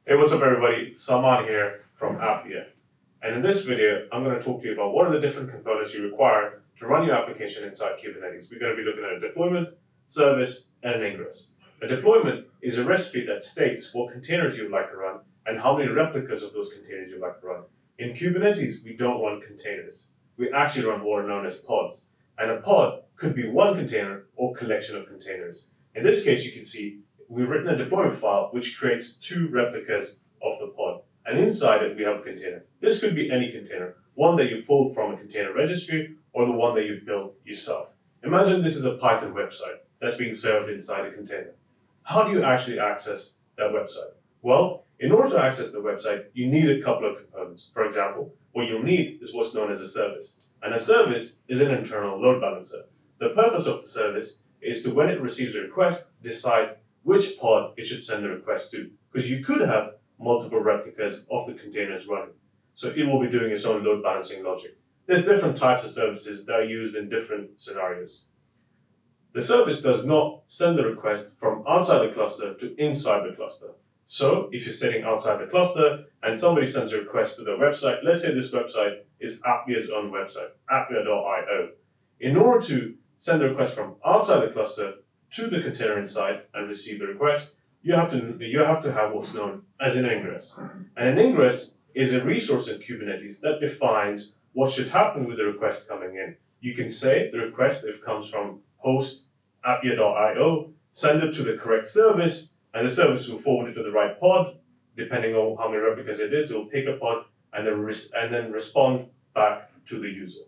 Hey, what's up everybody? Salman here from Appia. And in this video, I'm going to talk to you about what are the different components you require to run your application inside Kubernetes. We're going to be looking at a deployment, service, and an ingress. A deployment is a recipe that states what containers you'd like to run and how many replicas of those containers you'd like to run. In Kubernetes, we don't run containers. We actually run what are known as pods. And a pod could be one container or collection of containers. In this case, you can see we've written a deployment file which creates two replicas of the pod. And inside it, we have a container. This could be any container, one that you pulled from a container registry or the one that you built yourself. Imagine this is a Python website that's being served inside a container. How do you actually access that website? Well, in order to access the website, you need a couple of components. For example, what you'll need is what's known as a service. And a service is an internal load balancer. The purpose of the service is to, when it receives a request, decide which pod it should send the request to. Because you could have multiple replicas of the containers running. So it will be doing its own load balancing logic. There's different types of services that are used in different scenarios. The service does not send the request from outside the cluster to inside the cluster. So if you're sitting outside the cluster and somebody sends a request to the website, let's say this website is Appia's own website, appia.io. In order to send the request from outside the cluster to the container inside and receive the request, you have to have what's known as an ingress. And an ingress is a resource in Kubernetes that defines what should happen with the request coming in. You can say the request, if it comes from host appia.io, send it to the correct service, and the service will forward it to the right pod. Depending on how many replicas it is, it will pick a pod and then respond back to the user.